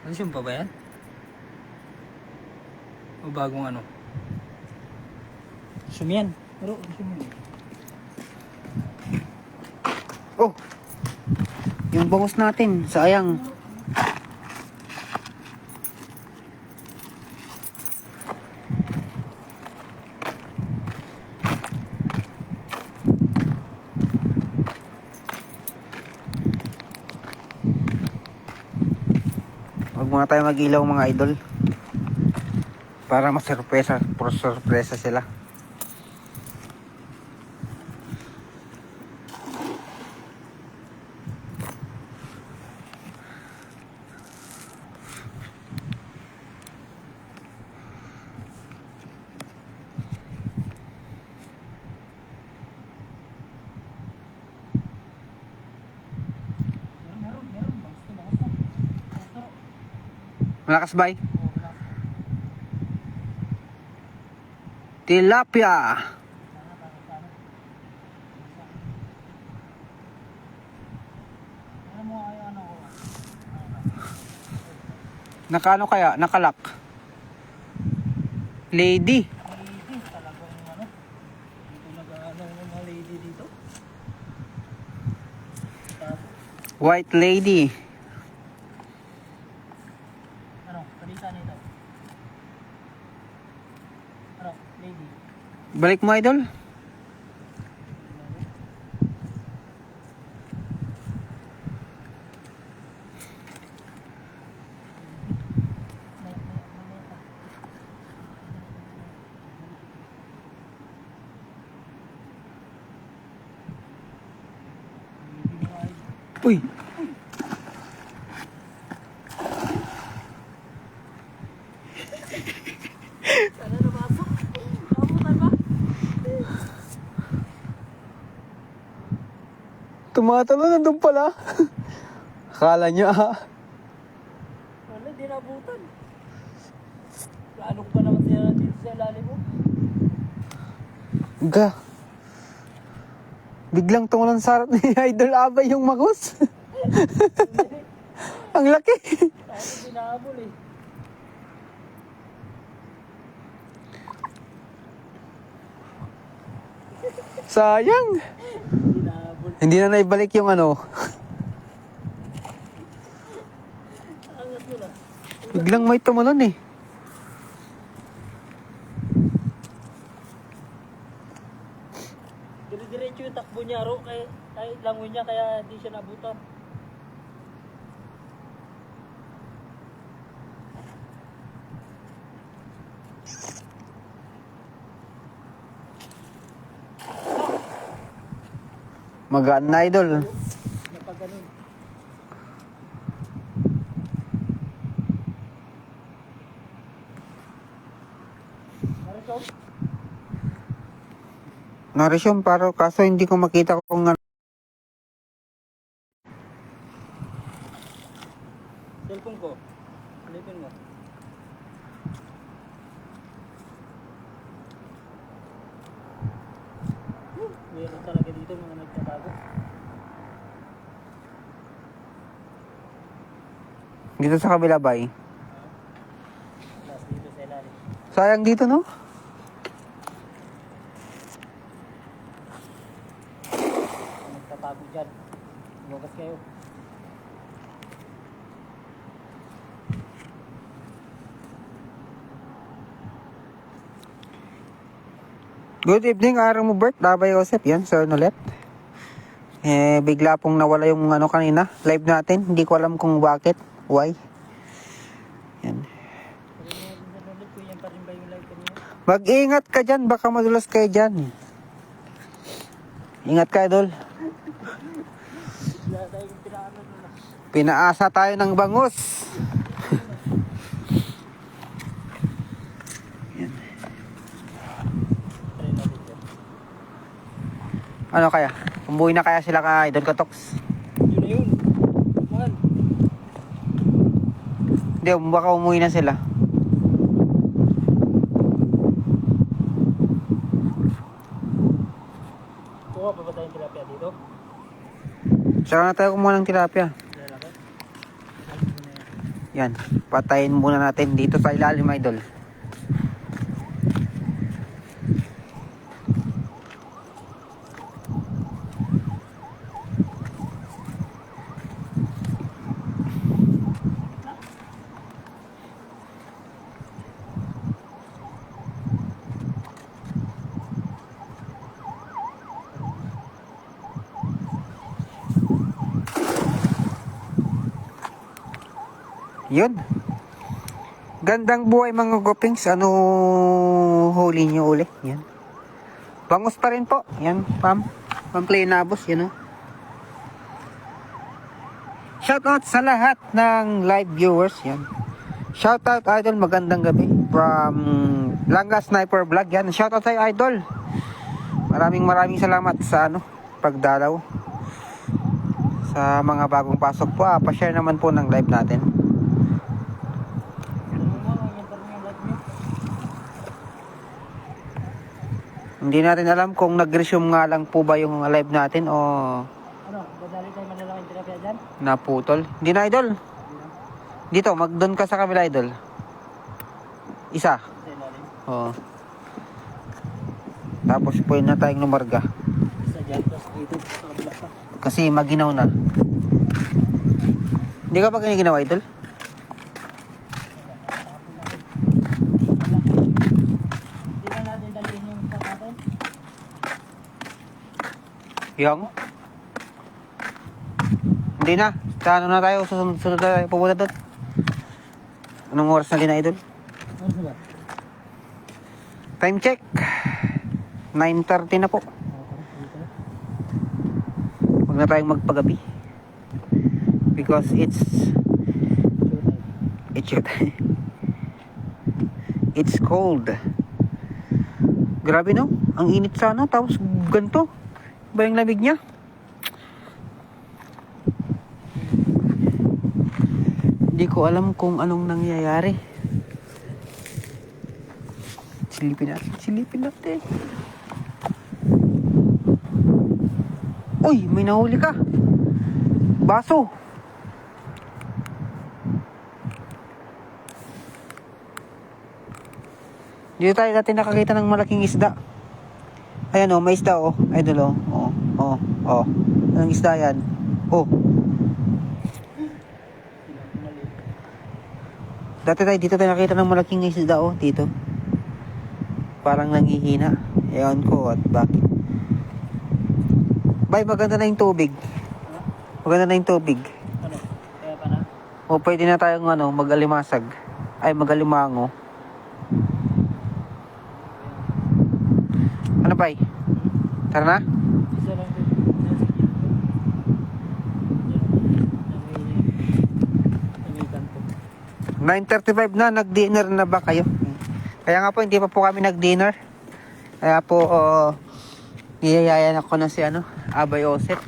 Consume pa ba yan? O bagong ano? Consume yan. Pero consume yan. Oh! Yung bangus natin, sayang. Huwag muna tayo mag-ilaw mga idol. Para sorpresa sila. Malakas bay? Tilapia. Nakano kaya? Nakalak. Lady. Lady, talagang ano. Dito nag-ano ng mga lady dito. White lady. Ano? Kalita nito. Ano? Lady. Balik mo idol. Uy. Sana namasok. Nabutan ba? Tumatalo na doon pala. Akala nyo Wala, di nabutan. Gaano pa naman sila dito sa ilalim mo? Ga. Biglang tumulan sa harap ni Idol Abay yung magus. Ang laki. Tayo binahabol eh. Sayang. Binahabol. Hindi na naibalik yung ano. Angat mo na. Biglang may tumulan eh. Dire-diretso yung takbo niya ro. Kahit langoy niya kaya di siya nabutan. Magaan na Idol. Napaganon. Narito? Narisyon pero kaso hindi ko makita kung ano. Cellphone ko. Alipin mo. Meron talaga dito mga nagtatago. Dito sa kabila bay. Last dito sa ilalim. Sayang dito no? Nagtatago dyan. Lumabas kayo. Good evening, araw mo Bert, Abay Joseph, yan, Sir Nolet. Bigla pong nawala yung ano kanina, live natin, hindi ko alam kung bakit, why. Yan. Nanonood ko yan pa rin ba yung live kanina? Mag-ingat ka dyan, baka madulas kayo dyan. Ingat ka, Idol. Wala tayong pinaano na. Pinaasa tayo ng bangus. Try natin dyan. Ano kaya? Umuwi na kaya sila ka Idol Katoks? Yun na yun. Man. Hindi, baka umuwi na sila. Kuha pa ba tayong tilapia dito? Saka na tayo kumuha ng tilapia. Lalaki? Yan, patayin muna natin dito sa ilalim, idol. Yun. Gandang buhay mga gopings. Ano huli nyo uli? Yan. Bangus pa rin po. Yan, Pam. Pam Plenabos, yan o. Shoutout sa lahat ng live viewers. Yan. Shoutout idol, magandang gabi. From Langga Sniper Vlog. Yan. Shoutout sa idol. Maraming salamat sa pagdalaw. Sa mga bagong pasok po. Pa-share naman po ng live natin. Hindi natin alam kung nag-resume nga lang po ba yung live natin o Badali tayo malalaking tilapia dyan? naputol. Hindi na, idol. Dito, doon ka sa kabila, idol. Isa. Sa ilalim. Oo. Tapos pwede na tayong lumarga. Isa dyan, tapos dito sa kabila pa. Kasi maginaw na. Hindi ka pa ginawa, idol? Hindi na natin dalhin yung sa natin. Yung? Hindi na. Sa ano na tayo? Susunod na tayo pupunta doon. Anong oras na din, idol? Ano ba? Time check. 9:30 na po. Huwag na tayong magpagabi. Because it's it's cold. Grabe no? Ang init sana. Tapos ganito. Ba yung lamig niya? Hindi ko alam kung anong nangyayari. Silipin natin. Uy, may nahuli ka. Baso. Dito tayo dati nakakita ng malaking isda. Ayan may isda Idol Anong isda yan? Dati dito tayo nakita ng malaking isda dito. Parang nanghihina. Ewan ko at bakit. Bay, maganda na yung tubig. Maganda na yung tubig. Ano? Kaya pa na? Pwede na tayong mag-alimasag. Ay, mag-alimango. Ano bay? Tara na? Isa lang din. May kanto. 9:35 na, nag-dinner na ba kayo? Kaya nga po, hindi pa po kami nag-dinner. Kaya po, niyayayan ako na si Abay Osep.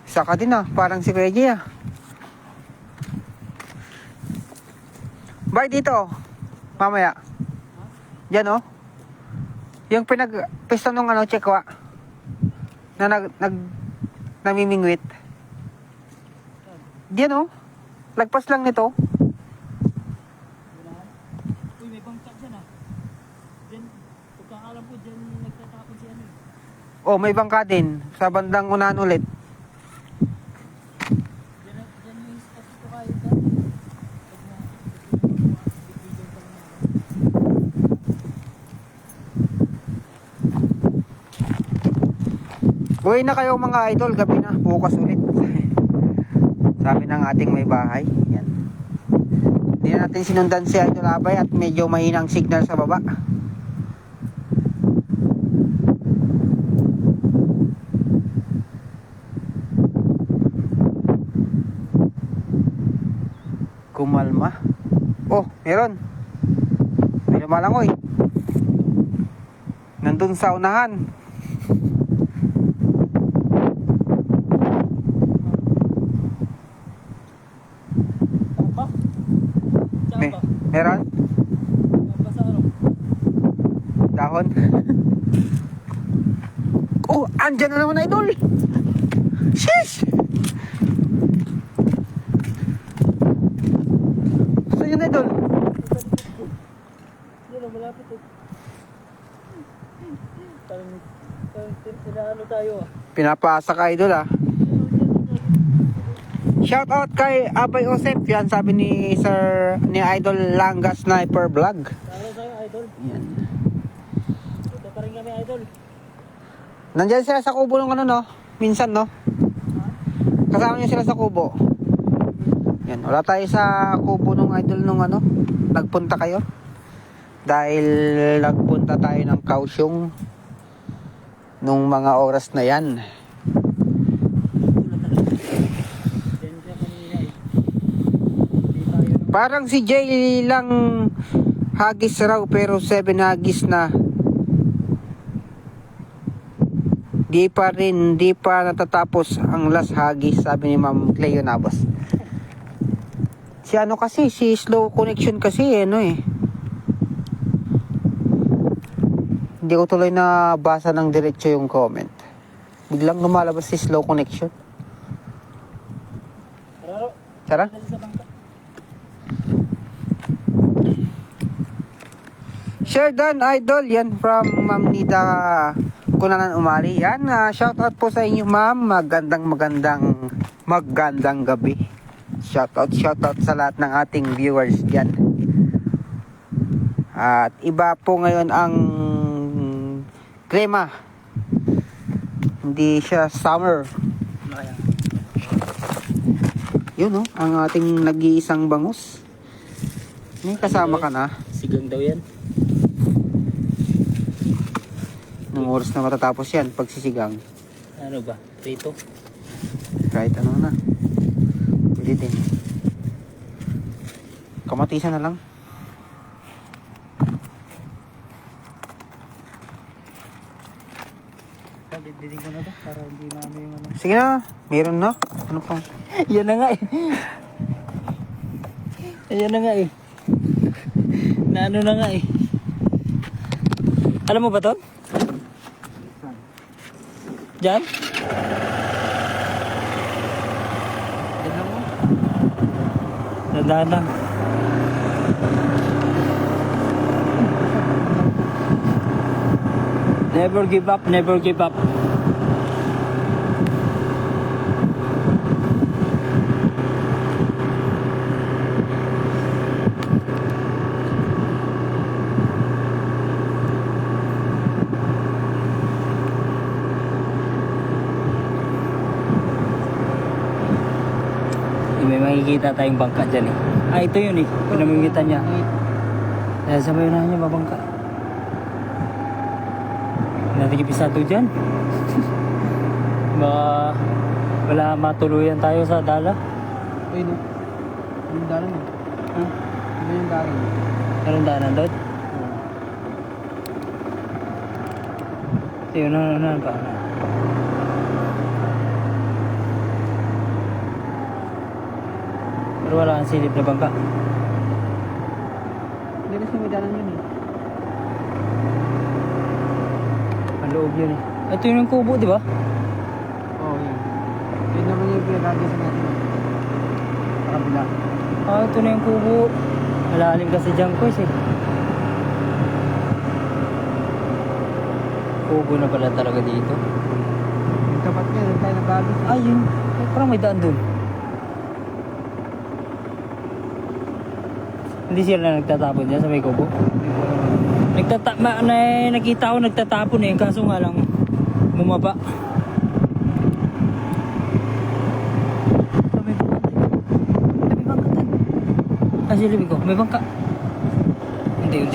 Isa ka din parang si Kuya Gia. Bye dito, mamaya. Diyan yung pinag-pista nung Chekwa na namimingwit. Diyan lagpas lang nito. Uy, may bangka dyan Dyan, pagkakalam ko dyan nagtatapon si May bangka din sa bandang unahan ulit. Dyan yung spot ko kayo dati. Uwi na kayo mga idol, gabi na, bukas ulit. Sabi ng ating may bahay. Yan. Hindi na natin sinundan si Idol Abay at medyo mahinang signal sa baba. Kumalma. Meron. May lumalangoy. Nandun sa unahan. Meron? Dahon? Andyan na naman, idol! Sheesh! Gusto yun, idol? Yun ang malapit eh. Parang tinaano tayo ah. Pinapasa ka, idol, ah. Shout out kay Abay Osep. Yan sabi ni Idol Langga Sniper Vlog. Tara sa'yo idol. Yan. Ito pa rin kami idol. Nandyan sila sa kubo ng ano, no? Minsan, no? Kasama niyo sila sa kubo. Yan. Wala tayo sa kubo ng idol nung ano. Nagpunta kayo. Dahil nagpunta tayo ng Kaohsiung nung mga oras na yan. Parang si Jay lang hagis raw pero 7 hagis na. Di pa natatapos ang last hagis, sabi ni Ma'am Cleo Navas. Si ano kasi, si slow connection kasi ano eh. Hindi ko tuloy na basa ng diretso yung comment. Biglang lumalabas si slow connection. Tara, Tara? dali sa bangka. Share done, idol. Yan from Ma'am Nida Kunanan Umali. Yan, shout out po sa inyo, ma'am. Magandang gabi. Shout out sa lahat ng ating viewers dyan. At iba po ngayon ang klima. Hindi siya summer. Yun, oh, ang ating nag-iisang bangus. May kasama ka na. Sigang daw yan. Nung oras na matatapos yan, pagsisigang. Ano ba? Prito? Kahit ano na. Pwede din. Kamatisan na lang. Didig ko na to para hindi na ano yung ano. Sige na, meron na. Ano pa? Yan na nga eh. Ayan na nga eh. Naano na nga eh. Alam mo ba to? Diyan? Tignan mo. Dadaan lang. Never give up, never give up. May makikita tayong bangka dyan eh. Ah, ito yun eh. Pinamimitan niya. Dahil sa mayon niya mabangka. Natin ipisado dyan. Baka wala matuluyan tayo sa dala. Ayun, no? Yung dalan eh. Ha? Ano yung dalan? Anong daanan doon? Ito yun, ano pa? Pero wala kang silip na bangka. Hindi kasi may dalan yun eh. Ang loob yun eh. Ito yun yung kubo, di ba? Oo, yun. Yun naman yung pinagagisan natin. Sa kabila. Ah, ito na yung kubo. Malalim kasi dyan ko eh. Kubo na pala talaga dito. Yung tapat niya, doon tayo nagagis. Ay, yun. Ay, parang may daan dun. Hindi sila na nagtatapon dyan sa may kubo. Nakita ko nagtatapon eh. Kaso nga lang, bumaba. May bangka dyan. Ah, silipin ko. May bangka. Hindi.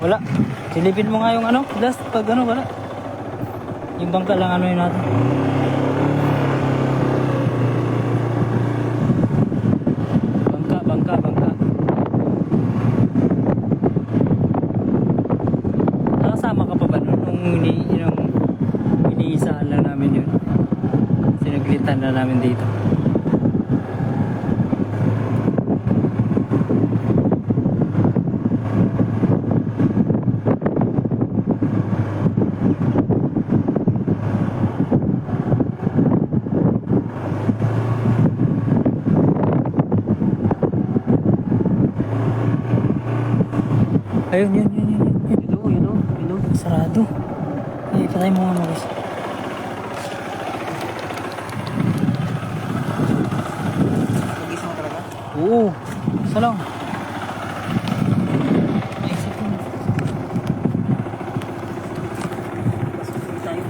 Wala. Silipin mo nga yung ano, last pag ano, wala. Yung bangka lang ano yun natin. Bangka. Nakasama ka pa ba nun? Nung iniisaan lang namin yun. Sinaglitan na namin dito. Ayun, yun. Yun o. Sarado. Ay, patay mo nga guys. Nagising mo talaga? Oo. Isa lang. Naisip ko. Pasok tayo.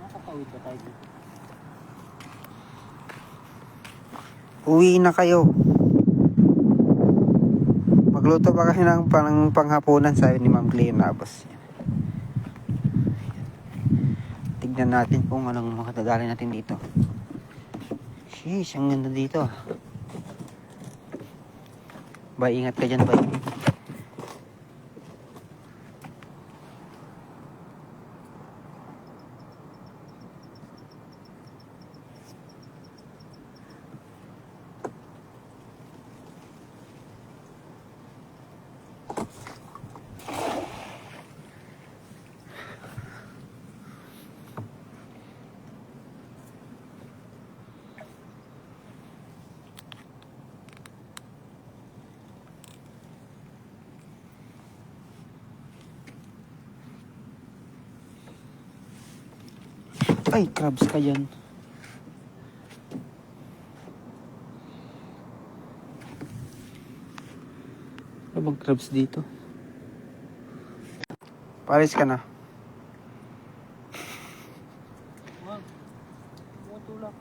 Nakakapawid ba tayo dito? Uwi na kayo. Magluto pa kasi ng panghapunan, sabi ni Ma'am Cleo Nabos. Tignan natin kung anong makatadali natin dito. Sheesh, ang ganda dito. Bay, ingat ka dyan, bay. Ay, crabs ka dyan. Ano bang crabs dito? Paris ka na. Wag. Tumutulak.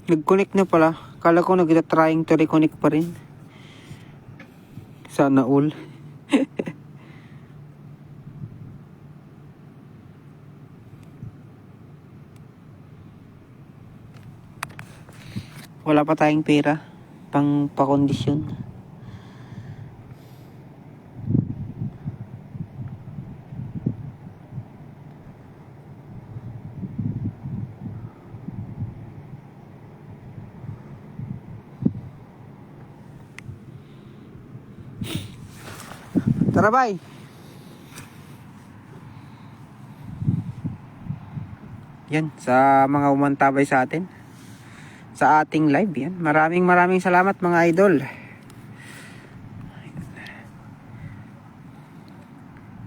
Nag-connect na pala. Kala ko nag-trying to reconnect pa rin. Sana all. Wala pa tayong pera pang pakondisyon. Tara, bye. Yan, sa mga umantabay sa atin. Sa ating live, yan. Maraming salamat mga idol.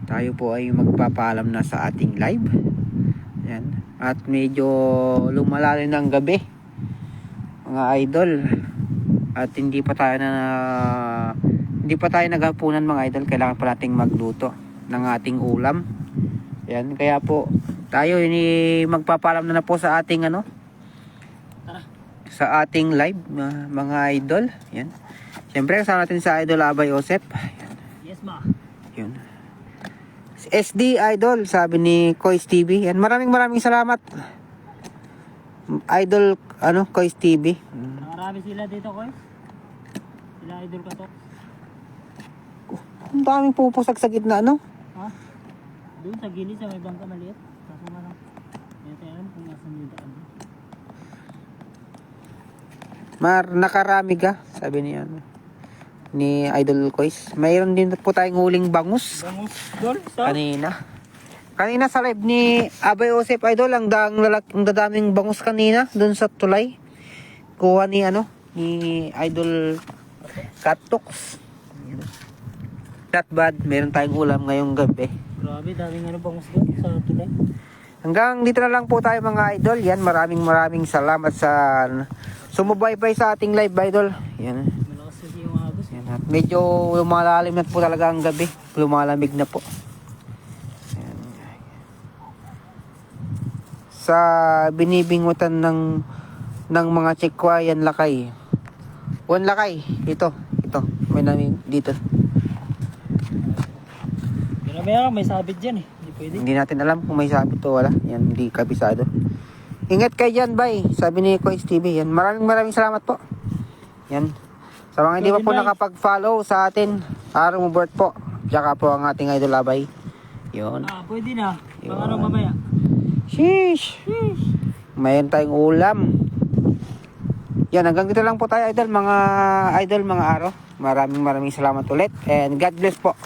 Tayo po ay magpapaalam na sa ating live. Yan. At medyo lumalalim ng gabi, mga idol. At hindi pa tayo naghapunan mga idol. Kailangan pa nating magluto ng ating ulam. Yan, kaya po tayo magpapaalam na po sa ating sa ating live, mga idol. Yan. Siyempre kasama natin sa Idol Abay Josep. Yan. Yes, ma. Yun. SD Idol, sabi ni Kois TV. Yan, maraming salamat. Idol, Kois TV. Marami sila dito, Koy. Sila idol ka to. Ang daming pupusag sa gitna, Ha? Doon sa gilid, sa may bangka maliit. Kaso nga lang. Hindi tayo alam kung nasan yung daan. Nakarami ka, sabi ni ni Idol Kois. Mayroon din po tayong huling bangus. Bangus, Dol? Sa? Kanina sa live ni Abay Josep Idol, ang dadaming bangus kanina doon sa tulay. Kuha ni ni Idol Katoks. Not bad, meron tayong ulam ngayong gabi. Grabe, daming bangus doon sa tulay. Hanggang dito na lang po tayo mga idol. Yan, maraming salamat sa sumubaybay sa ating live idol. Yan. Malakas kasi yung agos. Yan. At medyo lumalalim na po talaga ang gabi. Lumalamig na po. Yan. Sa binibingutan ng mga Chikwayan lakay. Lakay. Ito. May namin dito. Pero may sabit dyan eh. Hindi pwede. Hindi natin alam kung may sabit o wala. Yan, hindi kabisado. Ingat kayo dyan, bye. Sabi ni Kois TV. Yan, maraming salamat po. Yan. Sa mga hindi pa po nakapag-follow sa atin, araw mo birth po. Tsaka po ang ating Idol Abay. Yun. Pwede na. Yun. Mga mamaya. Sheesh. Mayroon tayong ulam. Yan, hanggang dito lang po tayo, idol, mga araw. Maraming salamat ulit. And God bless po.